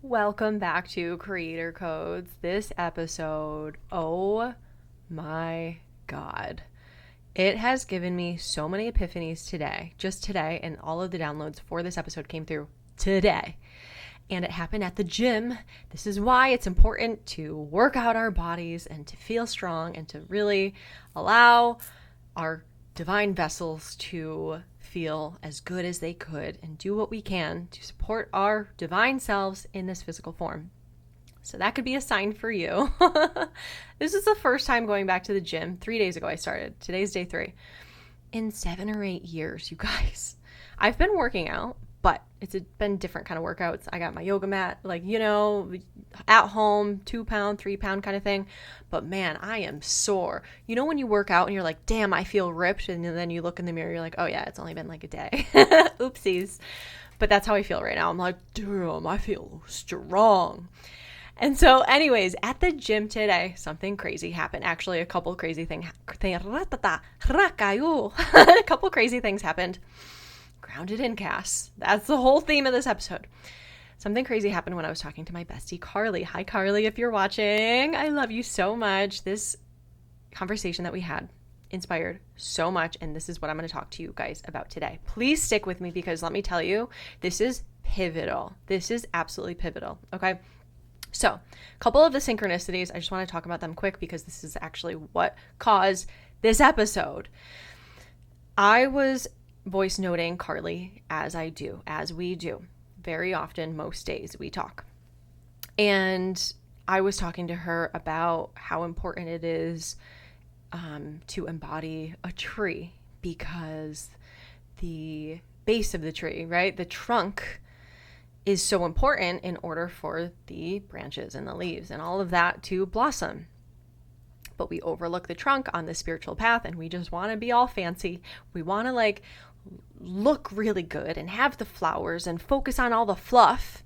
Welcome back to Creator Codes. This episode, oh my God. It has given me so many epiphanies today, just today, and all of the downloads for this episode came through today. And it happened at the gym. This is why it's important to work out our bodies and to feel strong and to really allow our divine vessels to feel as good as they could and do what we can to support our divine selves in this physical form. So that could be a sign for you. This is the first time going back to the gym. 3 days ago I started. Today's day 3. In 7 or 8 years, you guys. I've been working out, but it's been different kind of workouts. I got my yoga mat, at home, 2 pound, 3 pound kind of thing. But man, I am sore. You know when you work out and you're like, damn, I feel ripped. And then you look in the mirror, you're like, oh yeah, it's only been like a day. Oopsies. But that's how I feel right now. I'm like, damn, I feel strong. And so anyways, at the gym today, something crazy happened. Actually, a couple crazy things. A couple crazy things happened. Grounded in Cass. That's the whole theme of this episode. Something crazy happened when I was talking to my bestie, Carly. Hi, Carly, if you're watching. I love you so much. This conversation that we had inspired so much, and this is what I'm going to talk to you guys about today. Please stick with me because let me tell you, this is pivotal. This is absolutely pivotal, okay? So, a couple of the synchronicities, I just want to talk about them quick because this is actually what caused this episode. I was voice noting Carly as we do. Very often, most days we talk. And I was talking to her about how important it is to embody a tree because the base of the tree, right? The trunk is so important in order for the branches and the leaves and all of that to blossom. But we overlook the trunk on the spiritual path and we just want to be all fancy. We want to look really good and have the flowers and focus on all the fluff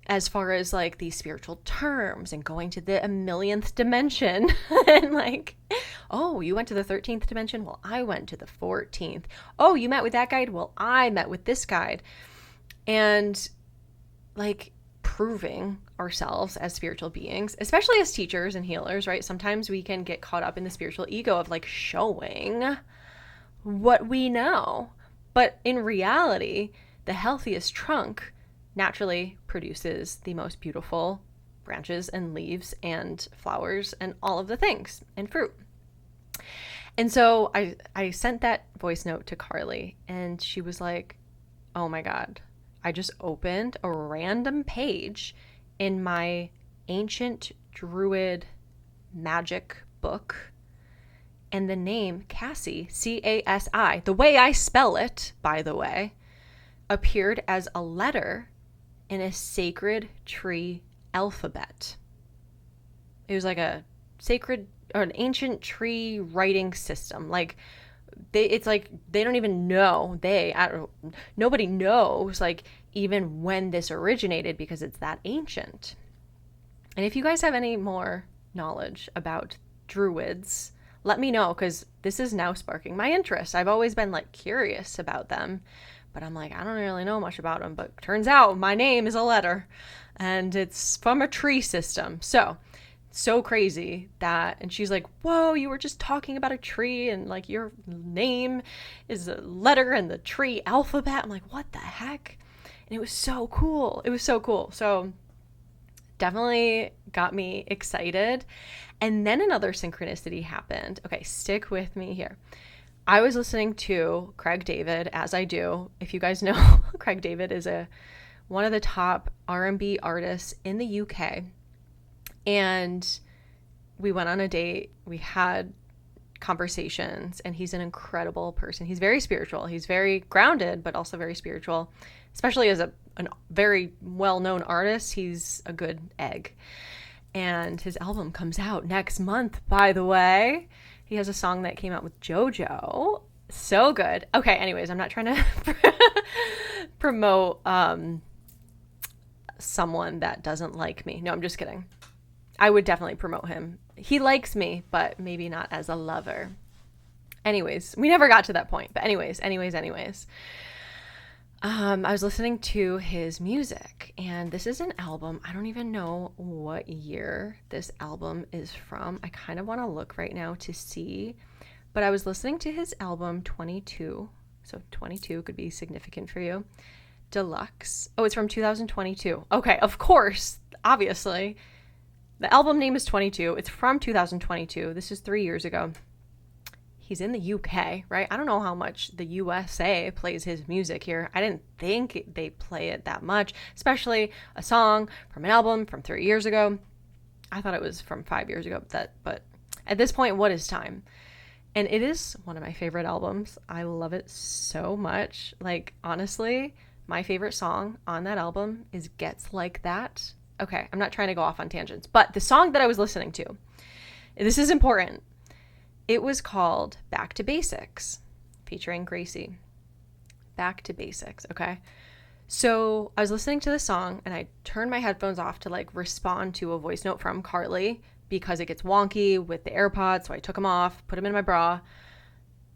as far as these spiritual terms and going to the millionth dimension and oh, you went to the 13th dimension? Well, I went to the 14th. Oh, you met with that guide? Well, I met with this guide. And proving ourselves as spiritual beings, especially as teachers and healers, right? Sometimes we can get caught up in the spiritual ego of showing what we know. But in reality, the healthiest trunk naturally produces the most beautiful branches and leaves and flowers and all of the things and fruit. And so I sent that voice note to Carly and she was like, oh my God, I just opened a random page in my ancient druid magic book. And the name Cassie, C-A-S-I, the way I spell it, by the way, appeared as a letter in a sacred tree alphabet. It was like a sacred or an ancient tree writing system. They don't even know. Nobody knows even when this originated because it's that ancient. And if you guys have any more knowledge about druids, let me know because this is now sparking my interest. I've always been curious about them, but I'm I don't really know much about them. But turns out my name is a letter and it's from a tree system. So crazy that, and she's like, whoa, you were just talking about a tree and your name is a letter in the tree alphabet. I'm like, what the heck? And it was so cool. So definitely got me excited. And then another synchronicity happened. Okay, stick with me here. I was listening to Craig David, as I do. If you guys know, Craig David is one of the top R&B artists in the UK. And we went on a date. We had conversations, and he's an incredible person. He's very spiritual. He's very grounded, but also very spiritual. Especially as a very well-known artist, he's a good egg. And his album comes out next month, by the way. He has a song that came out with JoJo. So good. Okay, anyways, I'm not trying to promote someone that doesn't like me. No, I'm just kidding. I would definitely promote him. He likes me, but maybe not as a lover. Anyways, we never got to that point. But anyways. I was listening to his music, and this is an album. I don't even know what year this album is from. I kind of want to look right now to see, but I was listening to his album 22. So 22 could be significant for you. Deluxe. Oh, it's from 2022. Okay, of course, obviously. The album name is 22. It's from 2022. This is 3 years ago. He's in the UK, right? I don't know how much the USA plays his music here. I didn't think they play it that much, especially a song from an album from 3 years ago. I thought it was from 5 years ago, but at this point, what is time? And it is one of my favorite albums. I love it so much. Like, honestly, my favorite song on that album is Gets Like That. Okay, I'm not trying to go off on tangents, but the song that I was listening to, this is important. It was called Back to Basics, featuring Gracie. Back to Basics, okay? So I was listening to the song, and I turned my headphones off to like respond to a voice note from Carly because it gets wonky with the AirPods, so I took them off, put them in my bra,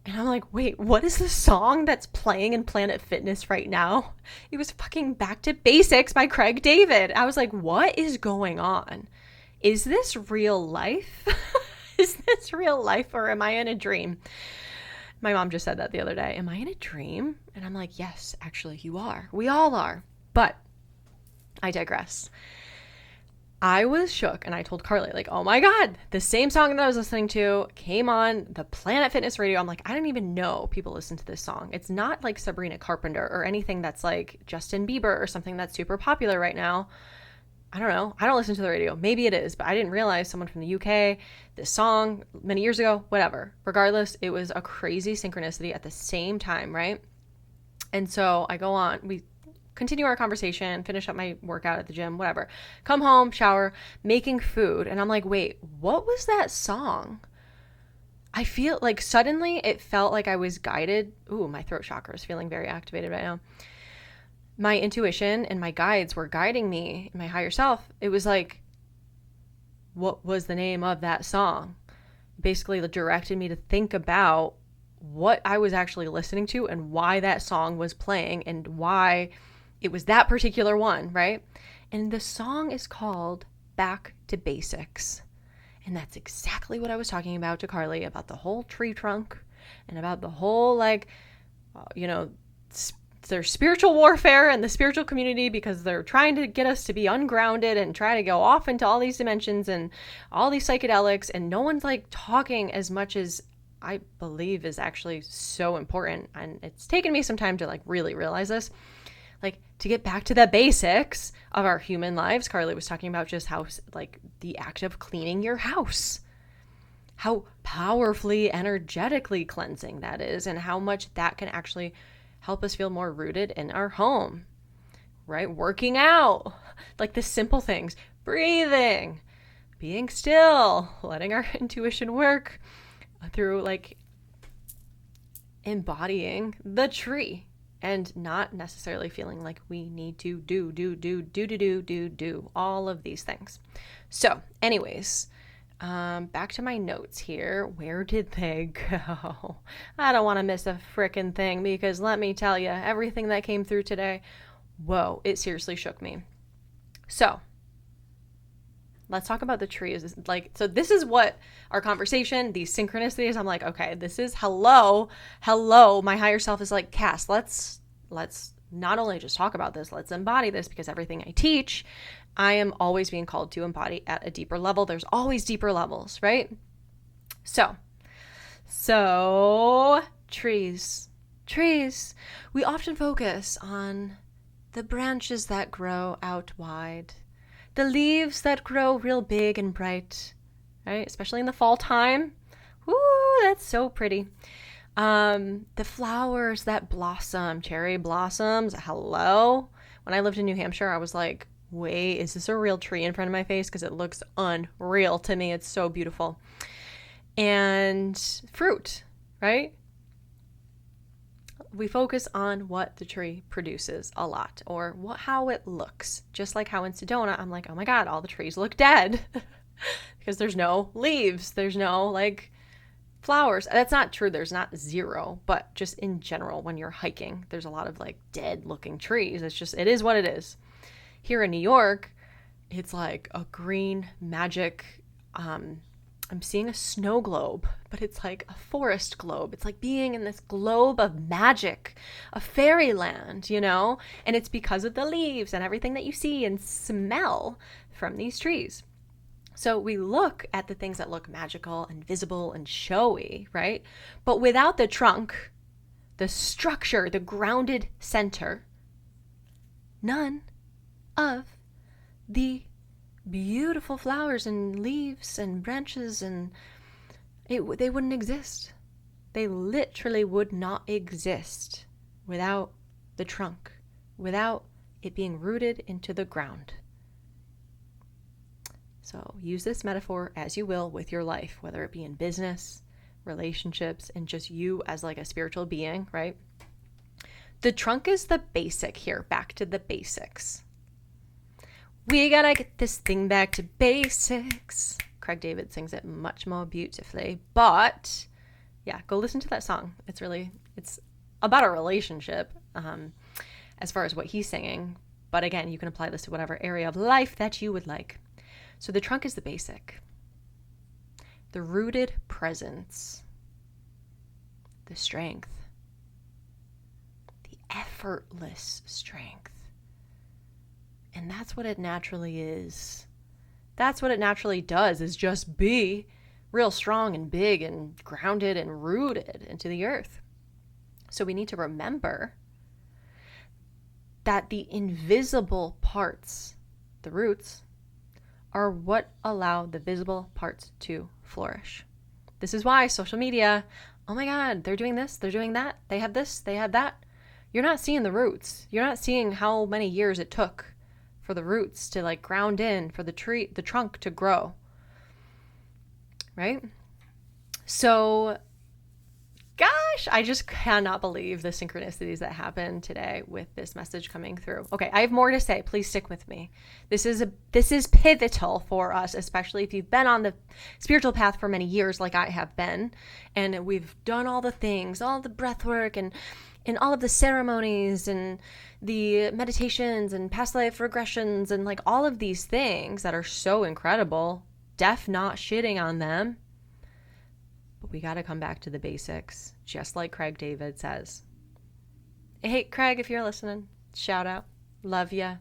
and I'm like, wait, what is the song that's playing in Planet Fitness right now? It was fucking Back to Basics by Craig David. I was like, what is going on? Is this real life? Is this real life, or am I in a dream? My mom just said that the other day. Am I in a dream? And I'm like, yes, actually you are. We all are. But I digress. I was shook, and I told Carly, like, oh my God, the same song that I was listening to came on the Planet Fitness radio. I'm like, I didn't even know people listen to this song. It's not like Sabrina Carpenter or anything that's like Justin Bieber or something that's super popular right now. I don't know. I don't listen to the radio. Maybe it is, but I didn't realize someone from the UK, this song many years ago, whatever. Regardless, it was a crazy synchronicity at the same time, right? And so I go on, we continue our conversation, finish up my workout at the gym, whatever. Come home, shower, making food. And I'm like, wait, what was that song? I feel like suddenly it felt like I was guided. Ooh, my throat chakra is feeling very activated right now. My intuition and my guides were guiding me, my higher self. It was like, what was the name of that song? Basically directed me to think about what I was actually listening to and why that song was playing and why it was that particular one, right? And the song is called Back to Basics. And that's exactly what I was talking about to Carly, about the whole tree trunk and about the whole, like, there's spiritual warfare in the spiritual community because they're trying to get us to be ungrounded and try to go off into all these dimensions and all these psychedelics, and no one's like talking as much as I believe is actually so important. And it's taken me some time to like really realize this, like to get back to the basics of our human lives. Carly was talking about just how like the act of cleaning your house, how powerfully energetically cleansing that is, and how much that can actually help us feel more rooted in our home, right? Working out, like the simple things, breathing, being still, letting our intuition work through like embodying the tree and not necessarily feeling like we need to do all of these things. So anyways, back to my notes here. Where did they go? I don't want to miss a frickin' thing because let me tell you, everything that came through today, whoa, it seriously shook me. So let's talk about the trees. So this is what our conversation, these synchronicities, I'm like, okay, this is hello. My higher self is like, Cass, let's not only just talk about this, let's embody this, because everything I teach, I am always being called to embody at a deeper level. There's always deeper levels, right? So trees. We often focus on the branches that grow out wide, the leaves that grow real big and bright, right? Especially in the fall time. Woo, that's so pretty. The flowers that blossom, cherry blossoms. Hello. When I lived in New Hampshire, I was like, wait, is this a real tree in front of my face? Because it looks unreal to me. It's so beautiful. And fruit, right? We focus on what the tree produces a lot, or how it looks. Just like how in Sedona, I'm like, oh my God, all the trees look dead because there's no leaves. There's no like flowers. That's not true. There's not zero, but just in general, when you're hiking, there's a lot of like dead looking trees. It is what it is. Here in New York, it's like a green magic, I'm seeing a snow globe, but it's like a forest globe. It's like being in this globe of magic, a fairyland, you know? And it's because of the leaves and everything that you see and smell from these trees. So we look at the things that look magical and visible and showy, right? But without the trunk, the structure, the grounded center, none of the beautiful flowers and leaves and branches and they wouldn't exist. They literally would not exist without the trunk, without it being rooted into the ground. So use this metaphor as you will with your life, whether it be in business, relationships, and just you as like a spiritual being, right? The trunk is the basic here, back to the basics. We gotta get this thing back to basics. Craig David sings it much more beautifully. But yeah, go listen to that song. It's about a relationship as far as what he's singing. But again, you can apply this to whatever area of life that you would like. So the trunk is the basic. The rooted presence. The strength. The effortless strength. And that's what it naturally is. That's what it naturally does, is just be real strong and big and grounded and rooted into the earth. So we need to remember that the invisible parts, the roots, are what allow the visible parts to flourish. This is why social media, oh my God, they're doing this, they're doing that, they have this, they have that. You're not seeing the roots. You're not seeing how many years it took for the roots to like ground in, for the trunk to grow, right? So, gosh, I just cannot believe the synchronicities that happened today with this message coming through. Okay, I have more to say. Please stick with me. This is pivotal for us, especially if you've been on the spiritual path for many years, like I have been, and we've done all the things, all the breath work and all of the ceremonies and the meditations and past life regressions and like all of these things that are so incredible, not shitting on them. But we got to come back to the basics, just like Craig David says. Hey, Craig, if you're listening, shout out. Love ya.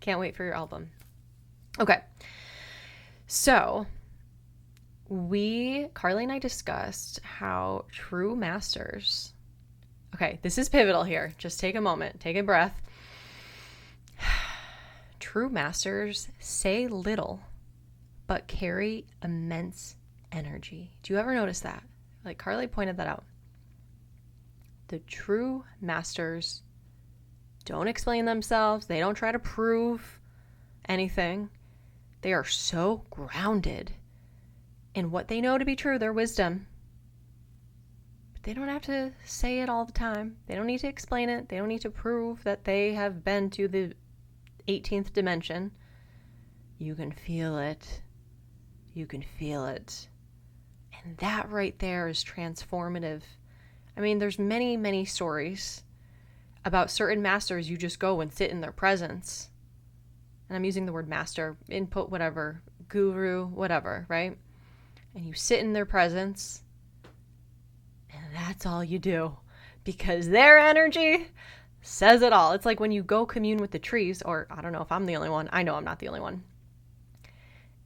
Can't wait for your album. Okay. So Carly and I discussed how true masters. Okay, this is pivotal here. Just take a moment, take a breath. True masters say little, but carry immense energy. Do you ever notice that? Like Carly pointed that out. The true masters don't explain themselves. They don't try to prove anything. They are so grounded in what they know to be true, their wisdom. They don't have to say it all the time. They don't need to explain it. They don't need to prove that they have been to the 18th dimension. You can feel it. You can feel it. And that right there is transformative. I mean, there's many, many stories about certain masters. You just go and sit in their presence. And I'm using the word master, input, whatever, guru, whatever, right? And you sit in their presence. And that's all you do, because their energy says it all. It's like when you go commune with the trees, or I don't know if I'm the only one. I know I'm not the only one.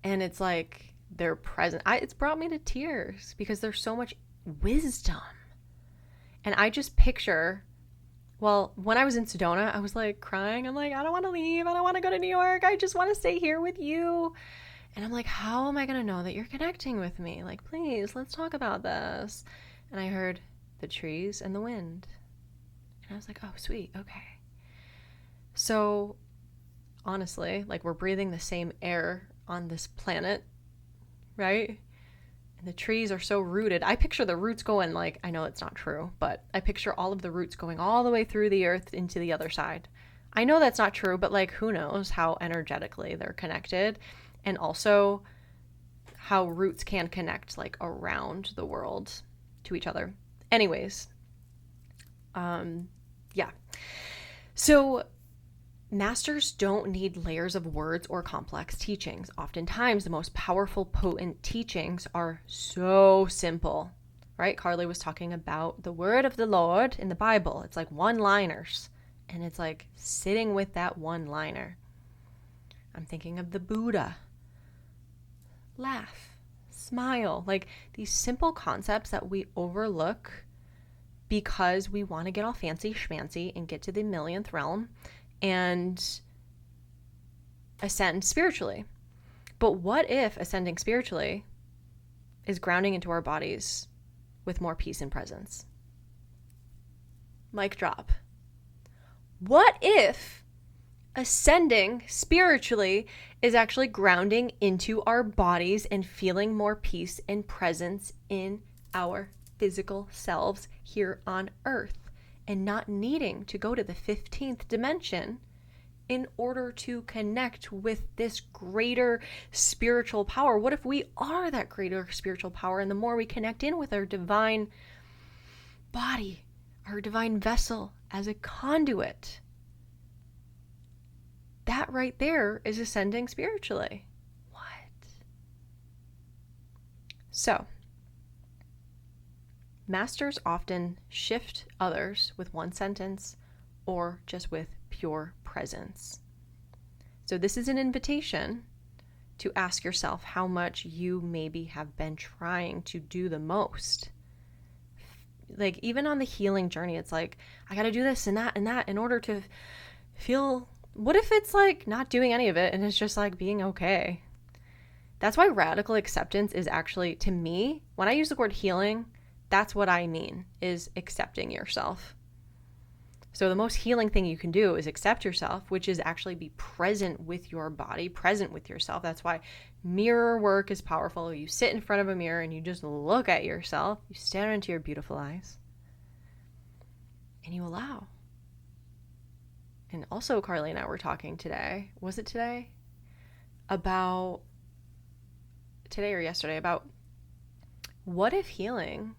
And it's like they're present. It's brought me to tears because there's so much wisdom. And I just picture, well, when I was in Sedona, I was like crying. I'm like, I don't want to leave. I don't want to go to New York. I just want to stay here with you. And I'm like, how am I going to know that you're connecting with me? Like, please, let's talk about this. And I heard the trees and the wind. And I was like, oh, sweet. Okay. So honestly, like we're breathing the same air on this planet, right? And the trees are so rooted. I picture the roots going like, I know it's not true, but I picture all of the roots going all the way through the earth into the other side. I know that's not true, but like who knows how energetically they're connected, and also how roots can connect like around the world. to each other. Anyways, yeah. So masters don't need layers of words or complex teachings. Oftentimes, the most powerful, potent teachings are so simple, right? Carly was talking about the word of the Lord in the Bible. It's like one-liners, and it's like sitting with that one-liner. I'm thinking of the Buddha. Laugh, smile, like these simple concepts that we overlook because we want to get all fancy schmancy and get to the millionth realm and ascend spiritually. But what if ascending spiritually is grounding into our bodies with more peace and presence? Mic drop. What if ascending spiritually is actually grounding into our bodies and feeling more peace and presence in our physical selves here on earth, and not needing to go to the 15th dimension in order to connect with this greater spiritual power? What if we are that greater spiritual power, and the more we connect in with our divine body, our divine vessel as a conduit, that right there is ascending spiritually. What? So, masters often shift others with one sentence or just with pure presence. So this is an invitation to ask yourself how much you maybe have been trying to do the most. Like even on the healing journey, it's like, I got to do this and that in order to feel. What if it's like not doing any of it and it's just like being okay? That's why radical acceptance is actually, to me, when I use the word healing, that's what I mean, is accepting yourself. So the most healing thing you can do is accept yourself, which is actually be present with your body, present with yourself. That's why mirror work is powerful. You sit in front of a mirror and you just look at yourself. You stare into your beautiful eyes and you allow. And also Carly and I were talking today, was it today? About today or yesterday, about what if healing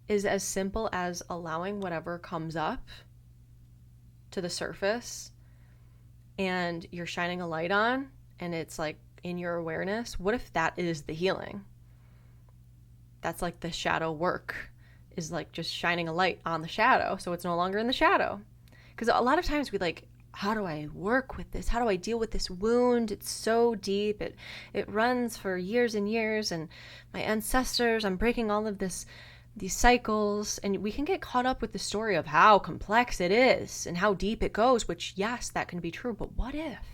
is as simple as allowing whatever comes up to the surface and you're shining a light on and it's like in your awareness. What if that is the healing? That's like the shadow work, is like just shining a light on the shadow so it's no longer in the shadow. Because a lot of times we like, how do I work with this? How do I deal with this wound? It's so deep. It runs for years and years, and my ancestors, I'm breaking all of these cycles, and we can get caught up with the story of how complex it is and how deep it goes, which yes, that can be true. But what if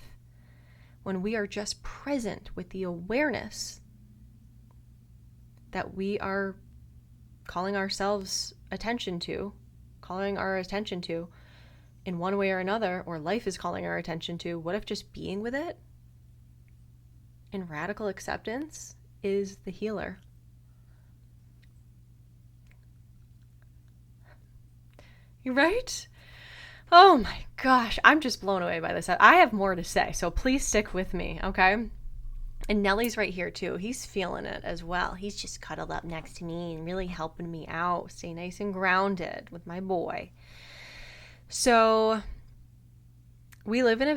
when we are just present with the awareness that we are calling our attention to in one way or another, or life is calling our attention to, what if just being with it in radical acceptance is the healer? You right? Oh my gosh, I'm just blown away by this. I have more to say, so please stick with me, okay? And Nelly's right here too. He's feeling it as well. He's just cuddled up next to me and really helping me out, stay nice and grounded with my boy. So we live in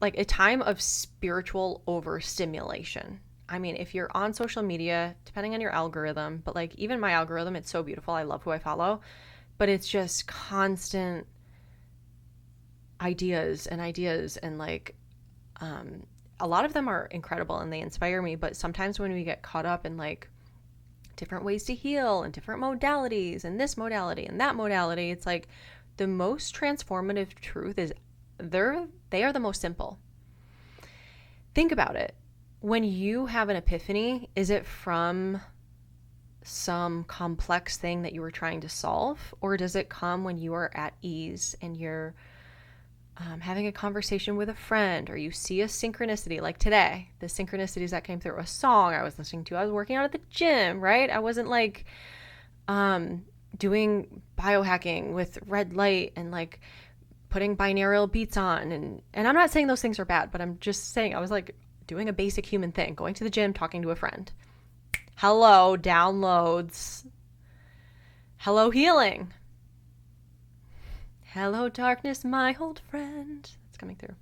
a time of spiritual overstimulation. I mean, if you're on social media, depending on your algorithm, but like even my algorithm, it's so beautiful. I love who I follow, but it's just constant ideas and like, a lot of them are incredible and they inspire me. But sometimes when we get caught up in like different ways to heal and different modalities and this modality and that modality, it's like, the most transformative truth is they are the most simple. Think about it. When you have an epiphany, is it from some complex thing that you were trying to solve? Or does it come when you are at ease and you're having a conversation with a friend, or you see a synchronicity like today, the synchronicities that came through, a song I was listening to, I was working out at the gym, right? I wasn't like doing biohacking with red light and like putting binaural beats on. And I'm not saying those things are bad, but I'm just saying I was like doing a basic human thing, going to the gym, talking to a friend. Hello, downloads. Hello, healing. Hello, darkness, my old friend. It's coming through.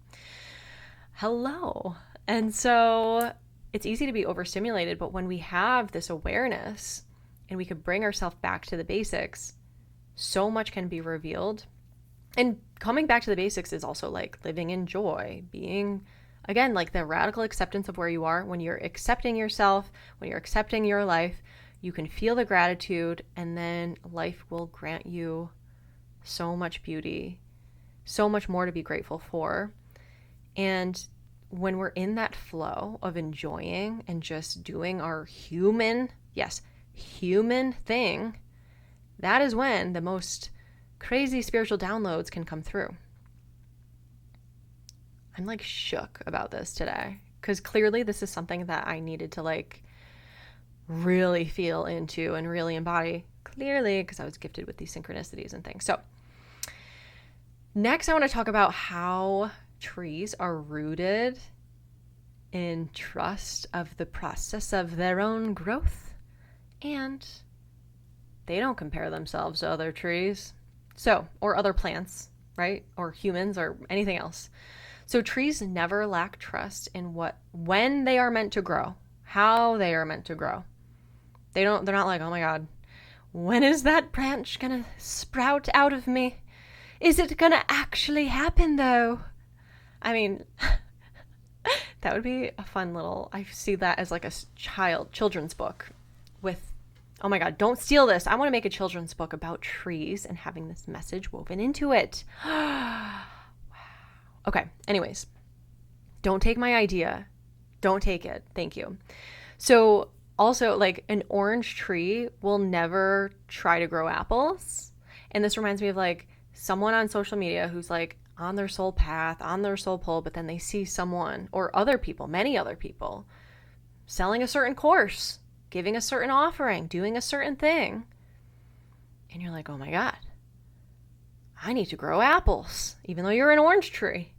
Hello. And so it's easy to be overstimulated, but when we have this awareness and we could bring ourselves back to the basics, so much can be revealed. And coming back to the basics is also like living in joy, being, again, like the radical acceptance of where you are. When you're accepting yourself, when you're accepting your life, you can feel the gratitude, and then life will grant you so much beauty, so much more to be grateful for. And when we're in that flow of enjoying and just doing our human thing, that is when the most crazy spiritual downloads can come through. I'm like shook about this today because clearly this is something that I needed to like really feel into and really embody, clearly, because I was gifted with these synchronicities and things. So next I want to talk about how trees are rooted in trust of the process of their own growth, and they don't compare themselves to other trees, or other plants, right? Or humans or anything else. So trees never lack trust in when they are meant to grow, how they are meant to grow. They're not like, oh my God, when is that branch gonna sprout out of me? Is it gonna actually happen though? I mean, that would be a fun little, I see that as like a children's book with, oh my God, don't steal this. I want to make a children's book about trees and having this message woven into it. Wow. Okay. Anyways, don't take my idea. Don't take it. Thank you. So also, like, an orange tree will never try to grow apples. And this reminds me of like someone on social media who's like on their soul path, on their soul pull, but then they see someone or other people, many other people, selling a certain course, giving a certain offering, doing a certain thing. And you're like, oh my God, I need to grow apples, even though you're an orange tree.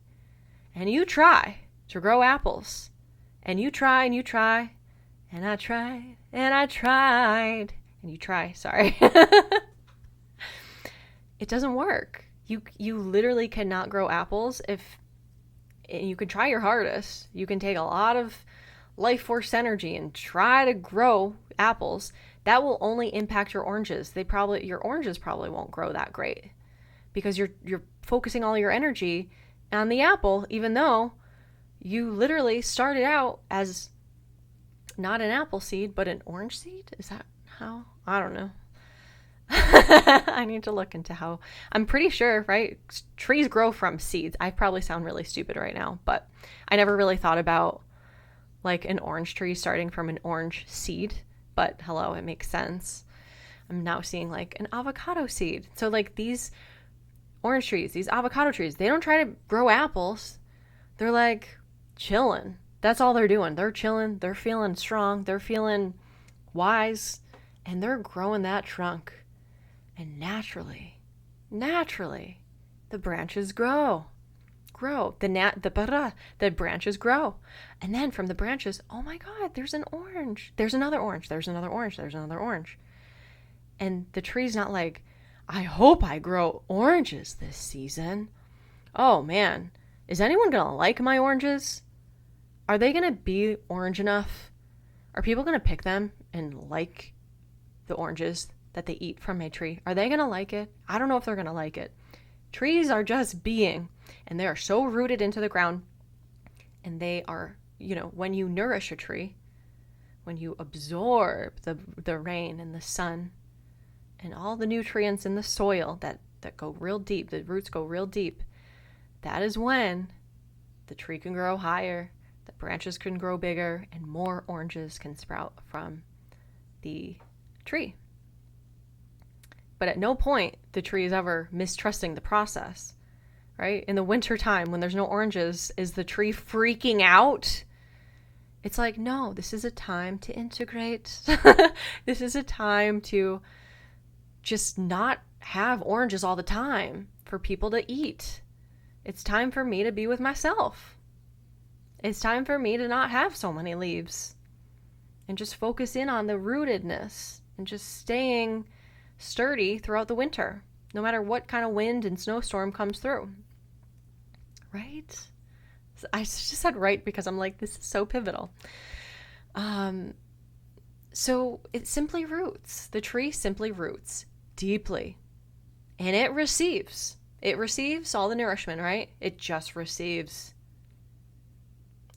And you try to grow apples. And you try and you try. And I tried and I tried. And you try, sorry. It doesn't work. You literally cannot grow apples if you can try your hardest. You can take a lot of life force energy and try to grow apples. That will only impact your oranges. Your oranges probably won't grow that great because you're focusing all your energy on the apple, even though you literally started out as not an apple seed, but an orange seed. Is that how? I don't know. I need to look into how. I'm pretty sure, right? Trees grow from seeds. I probably sound really stupid right now, but I never really thought about like an orange tree starting from an orange seed. But hello, it makes sense. I'm now seeing like an avocado seed. So like these orange trees, these avocado trees, they don't try to grow apples. They're like chilling. That's all they're doing. They're chilling. They're feeling strong. They're feeling wise. And they're growing that trunk. And naturally, the branches grow. The branches grow. And then from the branches, oh my God, there's an orange. There's another orange. There's another orange. There's another orange. And the tree's not like, I hope I grow oranges this season. Oh man, is anyone going to like my oranges? Are they going to be orange enough? Are people going to pick them and like the oranges that they eat from my tree? Are they going to like it? I don't know if they're going to like it. Trees are just being, and they are so rooted into the ground. And they are, when you nourish a tree, when you absorb the rain and the sun and all the nutrients in the soil that go real deep, the roots go real deep, that is when the tree can grow higher, the branches can grow bigger, and more oranges can sprout from the tree. But at no point the tree is ever mistrusting the process, right? In the winter time when there's no oranges, is the tree freaking out? It's like, no, this is a time to integrate. This is a time to just not have oranges all the time for people to eat. It's time for me to be with myself. It's time for me to not have so many leaves. and just focus in on the rootedness and just staying sturdy throughout the winter, no matter what kind of wind and snowstorm comes through. Right? I just said right because I'm like, this is so pivotal. So it simply roots. The tree simply roots deeply. And it receives. It receives all the nourishment, right? It just receives.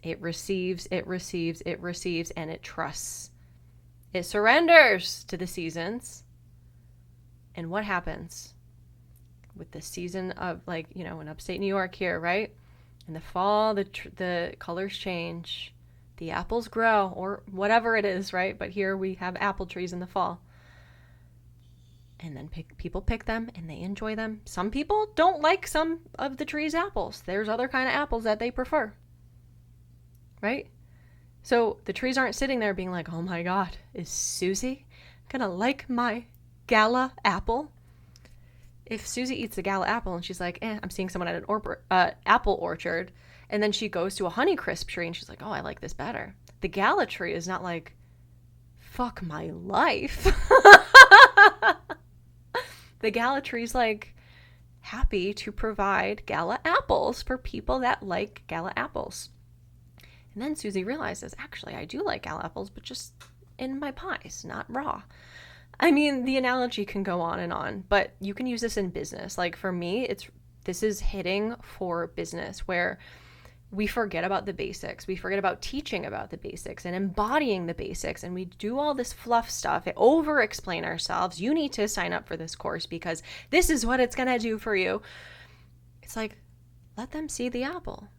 It receives, it receives, it receives, and it trusts. It surrenders to the seasons. And what happens with the season of, like, you know, in upstate New York here, right? In the fall, the colors change. The apples grow, or whatever it is, right? But here we have apple trees in the fall. And then people pick them and they enjoy them. Some people don't like some of the tree's apples. There's other kind of apples that they prefer. Right? So the trees aren't sitting there being like, oh my God, is Susie gonna like my gala apple? If Susie eats the gala apple and she's like, I'm seeing someone at an apple orchard, and then she goes to a Honeycrisp tree and she's like, oh, I like this better. The gala tree is not like, fuck my life. The gala tree's like happy to provide gala apples for people that like gala apples. And then Susie realizes, actually, I do like gala apples, but just in my pies, not raw. I mean, the analogy can go on, but you can use this in business. Like for me, this is hitting for business where we forget about the basics. We forget about teaching about the basics and embodying the basics. And we do all this fluff stuff, over-explain ourselves. You need to sign up for this course because this is what it's going to do for you. It's like, let them see the apple.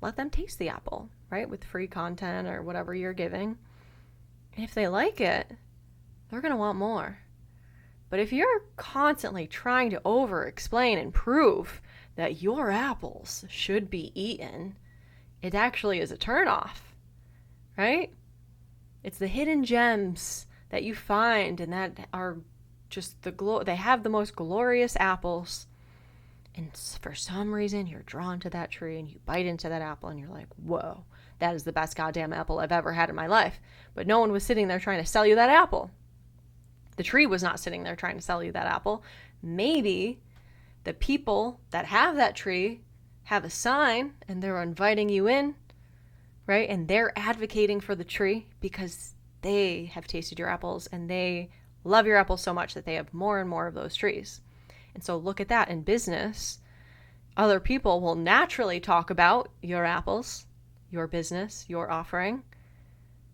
Let them taste the apple, right? With free content or whatever you're giving. And if they like it, they're going to want more. But if you're constantly trying to over-explain and prove that your apples should be eaten, it actually is a turnoff, right? It's the hidden gems that you find and that are just they have the most glorious apples. And for some reason, you're drawn to that tree and you bite into that apple and you're like, whoa, that is the best goddamn apple I've ever had in my life. But no one was sitting there trying to sell you that apple. The tree was not sitting there trying to sell you that apple. Maybe the people that have that tree have a sign and they're inviting you in, right? And they're advocating for the tree because they have tasted your apples and they love your apples so much that they have more and more of those trees. And so look at that in business. Other people will naturally talk about your apples, your business, your offering,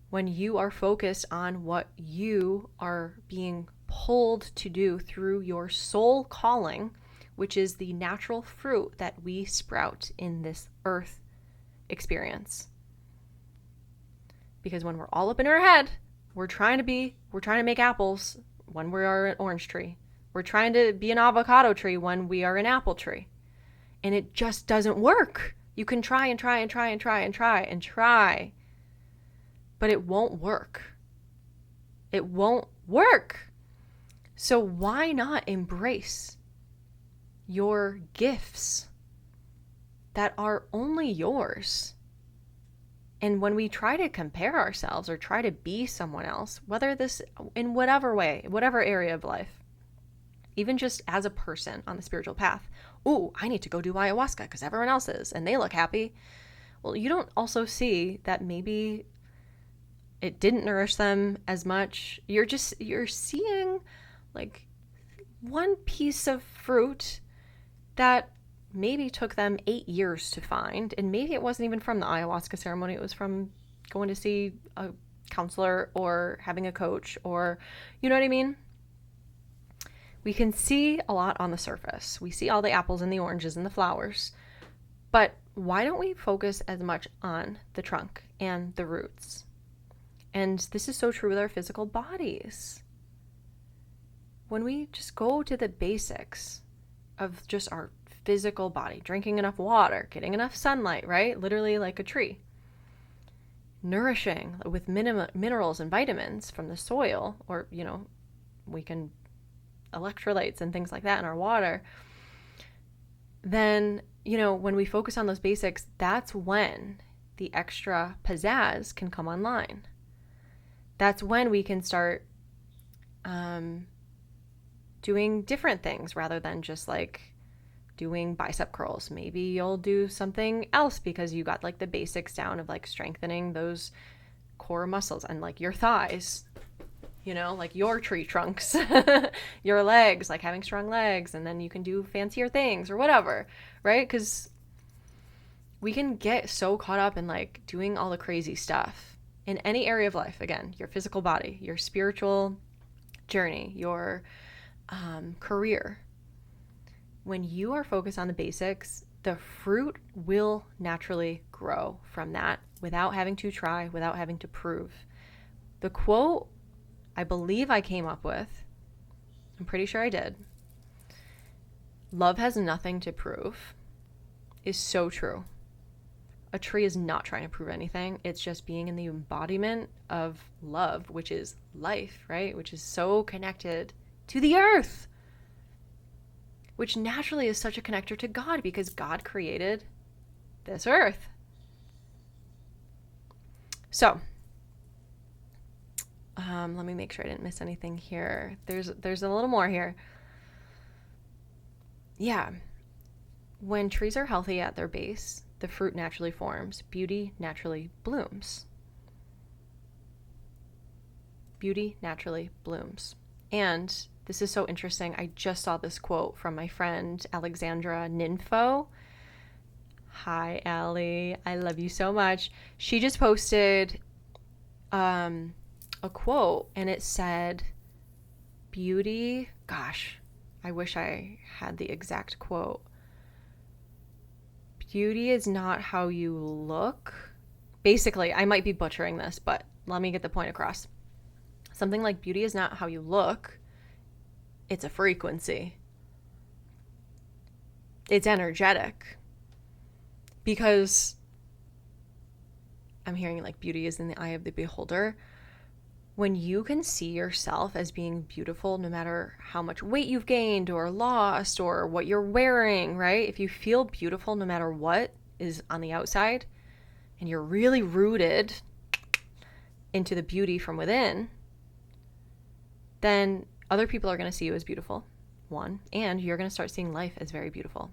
when you are focused on what you are being pulled to do through your soul calling, which is the natural fruit that we sprout in this earth experience. Because when we're all up in our head, we're trying to make apples when we are an orange tree. We're trying to be an avocado tree when we are an apple tree. And it just doesn't work. You can try and try and try and try and try and try, but it won't work. It won't work. So why not embrace your gifts that are only yours? And when we try to compare ourselves or try to be someone else, whether this in whatever way, whatever area of life, even just as a person on the spiritual path, ooh, I need to go do ayahuasca because everyone else is and they look happy. Well, you don't also see that maybe it didn't nourish them as much. You're seeing like one piece of fruit that maybe took them 8 years to find. And maybe it wasn't even from the ayahuasca ceremony. It was from going to see a counselor or having a coach, or, you know what I mean? We can see a lot on the surface. We see all the apples and the oranges and the flowers. But why don't we focus as much on the trunk and the roots? And this is so true with our physical bodies. When we just go to the basics of just our physical body, drinking enough water, getting enough sunlight, right? Literally like a tree. Nourishing with minerals and vitamins from the soil, or, we can electrolytes and things like that in our water. Then, when we focus on those basics, that's when the extra pizzazz can come online. that's when we can start doing different things rather than just like doing bicep curls. Maybe you'll do something else because you got like the basics down of like strengthening those core muscles and like your thighs, you know, like your tree trunks, your legs, like having strong legs, and then you can do fancier things or whatever, right? Because we can get so caught up in like doing all the crazy stuff in any area of life. Again, your physical body, your spiritual journey, your career. When you are focused on the basics, the fruit will naturally grow from that without having to try, without having to prove. The quote I believe I came up with, I'm pretty sure I did, love has nothing to prove, is so true. A tree is not trying to prove anything. It's just being in the embodiment of love, which is life, right? Which is so connected to the earth, which naturally is such a connector to God because God created this earth. So, let me make sure I didn't miss anything here. There's a little more here. Yeah. When trees are healthy at their base, the fruit naturally forms. Beauty naturally blooms. Beauty naturally blooms. And this is so interesting. I just saw this quote from my friend Alexandra Ninfo. Hi, Allie. I love you so much. She just posted a quote, and it said, beauty, gosh, I wish I had the exact quote. Beauty is not how you look. Basically, I might be butchering this, but let me get the point across. Something like beauty is not how you look. It's a frequency. It's energetic. Because I'm hearing like beauty is in the eye of the beholder. When you can see yourself as being beautiful, no matter how much weight you've gained or lost or what you're wearing, right? If you feel beautiful no matter what is on the outside and you're really rooted into the beauty from within, then other people are going to see you as beautiful, one, and you're going to start seeing life as very beautiful.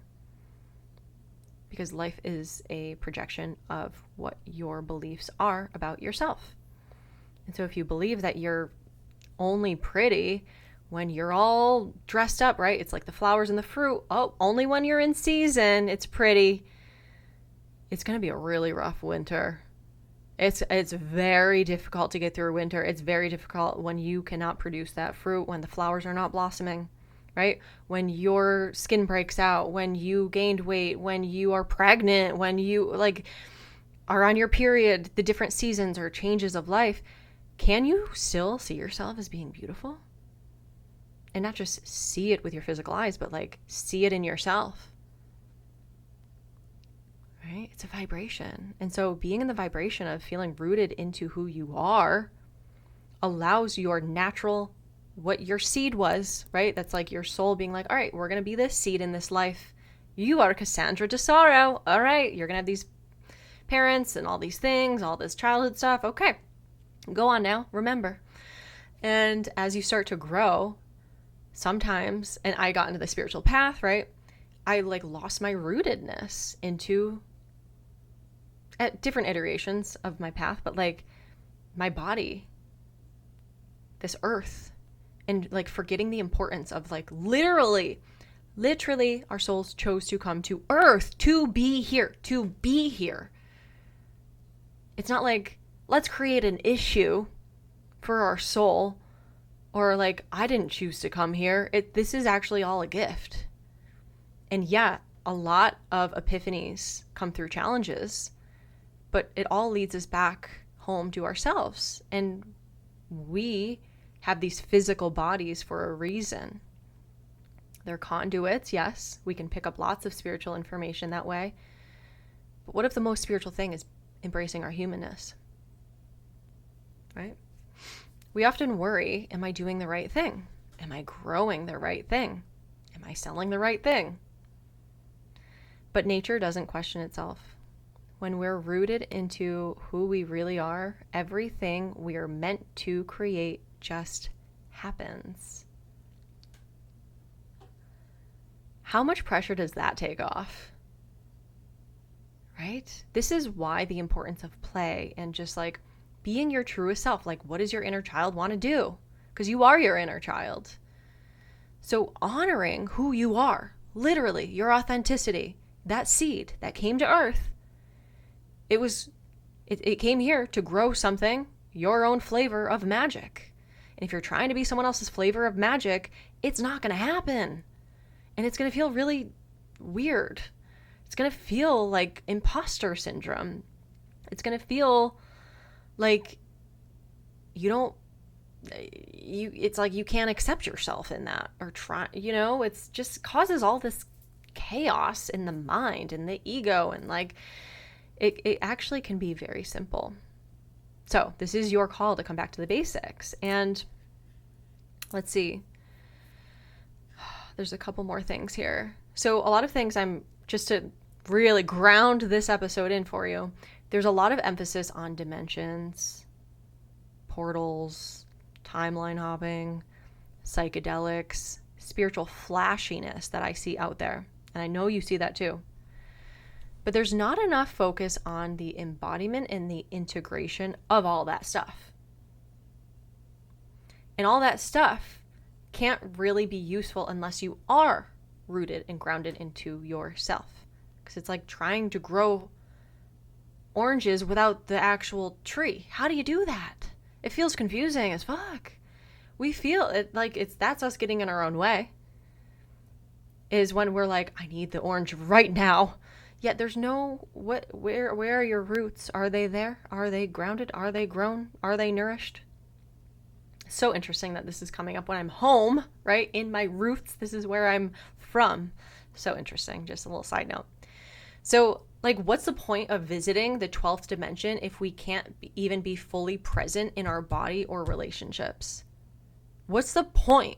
Because life is a projection of what your beliefs are about yourself. And so if you believe that you're only pretty when you're all dressed up, right? It's like the flowers and the fruit. Oh, only when you're in season, it's pretty. It's going to be a really rough winter. It's very difficult to get through winter. It's very difficult when you cannot produce that fruit, when the flowers are not blossoming, right? When your skin breaks out, when you gained weight, when you are pregnant, when you like are on your period, the different seasons or changes of life. Can you still see yourself as being beautiful? And not just see it with your physical eyes, but like see it in yourself. Right? It's a vibration. And so being in the vibration of feeling rooted into who you are allows your natural, what your seed was, right? That's like your soul being like, all right, we're going to be this seed in this life. You are Cassandra DeSoro. All right, you're going to have these parents and all these things, all this childhood stuff. Okay. Go on now, remember. And as you start to grow, sometimes, and I got into the spiritual path, right? I like lost my rootedness into at different iterations of my path, but like my body, this earth, and like forgetting the importance of like literally our souls chose to come to earth to be here. It's not like, let's create an issue for our soul, or like, I didn't choose to come here. This is actually all a gift. And yeah, a lot of epiphanies come through challenges, but it all leads us back home to ourselves. And we have these physical bodies for a reason. They're conduits, yes. We can pick up lots of spiritual information that way. But what if the most spiritual thing is embracing our humanness? Right? We often worry, am I doing the right thing? Am I growing the right thing? Am I selling the right thing? But nature doesn't question itself. when we're rooted into who we really are, everything we are meant to create just happens. How much pressure does that take off? Right? This is why the importance of play and just like being your truest self. Like, what does your inner child want to do? Because you are your inner child. So honoring who you are, literally your authenticity, that seed that came to earth, it came here to grow something, your own flavor of magic. And if you're trying to be someone else's flavor of magic, it's not going to happen. And it's going to feel really weird. It's going to feel like imposter syndrome. It's going to feel like it's like you can't accept yourself in that or try, it's just causes all this chaos in the mind and the ego. And like, it actually can be very simple. So this is your call to come back to the basics. And let's see. There's a couple more things here. So a lot of things, I'm just to really ground this episode in for you. There's a lot of emphasis on dimensions, portals, timeline hopping, psychedelics, spiritual flashiness that I see out there. And I know you see that too. But there's not enough focus on the embodiment and the integration of all that stuff. And all that stuff can't really be useful unless you are rooted and grounded into yourself. Because it's like trying to grow oranges without the actual tree. How do you do that? It feels confusing as fuck. We feel it like that's us getting in our own way. Is when we're like, I need the orange right now. Yet there's no, where are your roots? Are they there? Are they grounded? Are they grown? Are they nourished? So interesting that this is coming up when I'm home, right? In my roots, this is where I'm from. So interesting. Just a little side note. So like, what's the point of visiting the 12th dimension if we can't even be fully present in our body or relationships? What's the point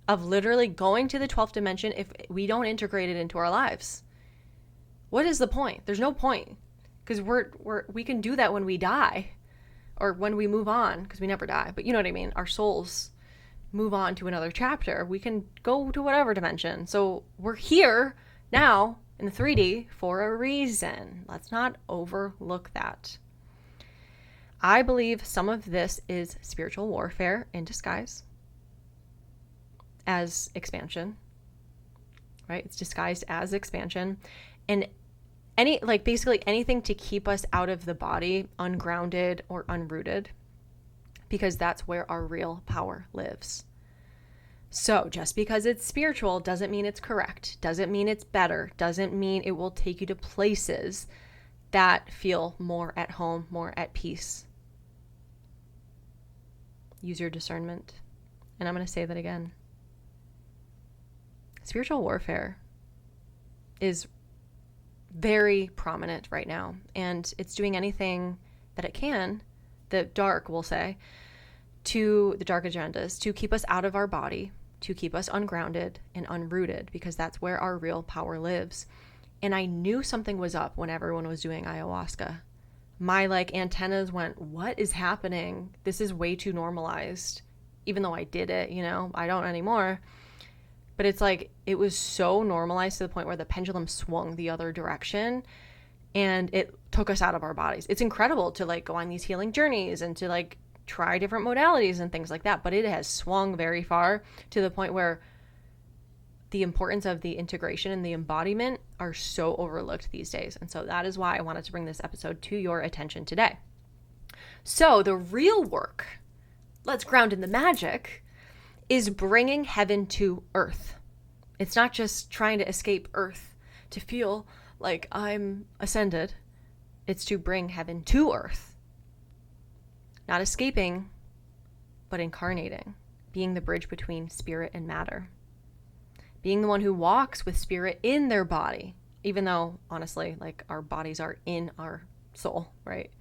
of literally going to the 12th dimension if we don't integrate it into our lives? What is the point? There's no point, because we can do that when we die or when we move on, because we never die, but you know what I mean? Our souls move on to another chapter. We can go to whatever dimension. So we're here now in the 3D for a reason. Let's not overlook that. I believe some of this is spiritual warfare in disguise as expansion, right? It's disguised as expansion. And basically anything to keep us out of the body, ungrounded or unrooted, because that's where our real power lives. So just because it's spiritual doesn't mean it's correct, doesn't mean it's better, doesn't mean it will take you to places that feel more at home, more at peace. Use your discernment. And I'm going to say that again. Spiritual warfare is very prominent right now, and it's doing anything that it can, the dark will say, to the dark agendas, to keep us out of our body, to keep us ungrounded and unrooted, because that's where our real power lives. And I knew something was up when everyone was doing ayahuasca. My antennas went, what is happening? This is way too normalized. Even though I did it, I don't anymore. But it's like, it was so normalized to the point where the pendulum swung the other direction and it took us out of our bodies. It's incredible to go on these healing journeys and to try different modalities and things like that. But it has swung very far to the point where the importance of the integration and the embodiment are so overlooked these days. And so that is why I wanted to bring this episode to your attention today. So the real work, let's ground in the magic, is bringing heaven to earth. It's not just trying to escape earth to feel like I'm ascended. It's to bring heaven to earth. Not escaping, but incarnating, being the bridge between spirit and matter. Being the one who walks with spirit in their body, even though, honestly, our bodies are in our soul, right?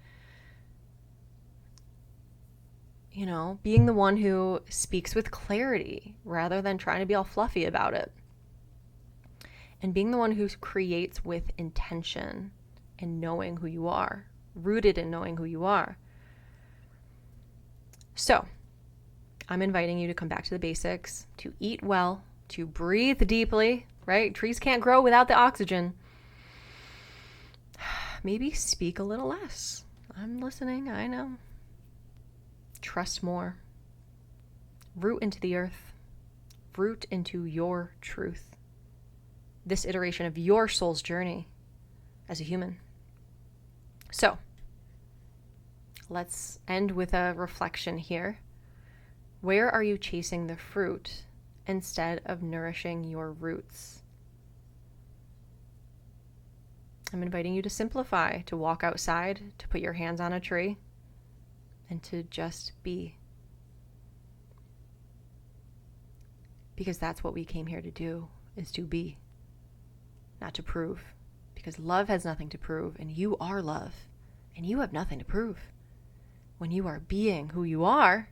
Being the one who speaks with clarity rather than trying to be all fluffy about it. And being the one who creates with intention and knowing who you are, rooted in knowing who you are. So I'm inviting you to come back to the basics, to eat well, to breathe deeply, right? Trees can't grow without the oxygen. Maybe speak a little less. I'm listening, I know. Trust more. Root into the earth. Root into your truth. This iteration of your soul's journey as a human. So, let's end with a reflection here. Where are you chasing the fruit instead of nourishing your roots? I'm inviting you to simplify, to walk outside, to put your hands on a tree, and to just be. Because that's what we came here to do, is to be, not to prove. Because love has nothing to prove, and you are love, and you have nothing to prove. When you are being who you are,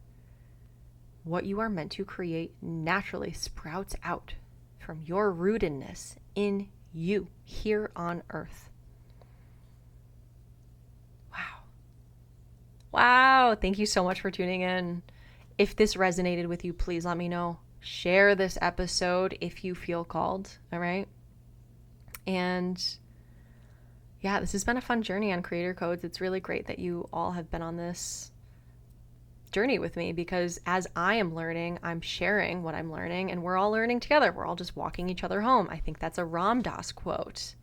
what you are meant to create naturally sprouts out from your rootedness in you here on earth. Wow. Thank you so much for tuning in. If this resonated with you, please let me know. Share this episode if you feel called. All right. And yeah, this has been a fun journey on Creator Codes. It's really great that you all have been on this journey with me, because as I am learning, I'm sharing what I'm learning, and we're all learning together. We're all just walking each other home. I think that's a Ram Dass quote,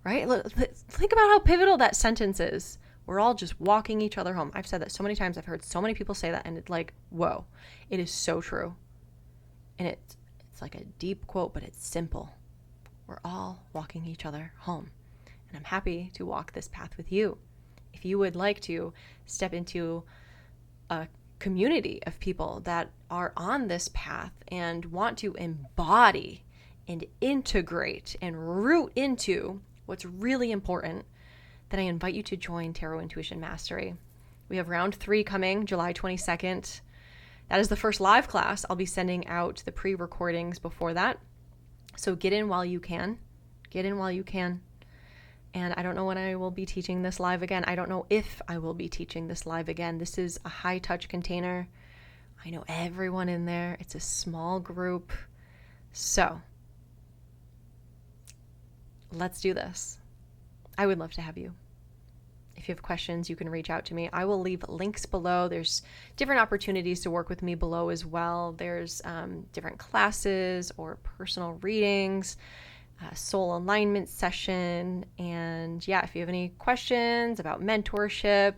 right? Think about how pivotal that sentence is. We're all just walking each other home. I've said that so many times. I've heard so many people say that, and it's like, whoa, it is so true. And it's like a deep quote, but it's simple. We're all walking each other home. And I'm happy to walk this path with you. If you would like to step into a community of people that are on this path and want to embody and integrate and root into what's really important, then I invite you to join Tarot Intuition Mastery. We have round 3 coming July 22nd. That is the first live class. I'll be sending out the pre-recordings before that. So get in while you can. Get in while you can. And I don't know when I will be teaching this live again. I don't know if I will be teaching this live again. This is a high-touch container. I know everyone in there. It's a small group. So let's do this. I would love to have you. If you have questions, you can reach out to me. I will leave links below. There's different opportunities to work with me below as well. There's different classes or personal readings, soul alignment session. And yeah, if you have any questions about mentorship,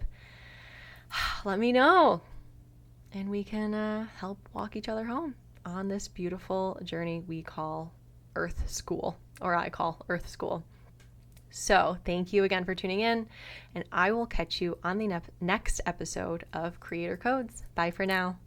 let me know. And we can help walk each other home on this beautiful journey we call Earth School, or I call Earth School. So thank you again for tuning in, and I will catch you on the next episode of Creator Codes. Bye for now.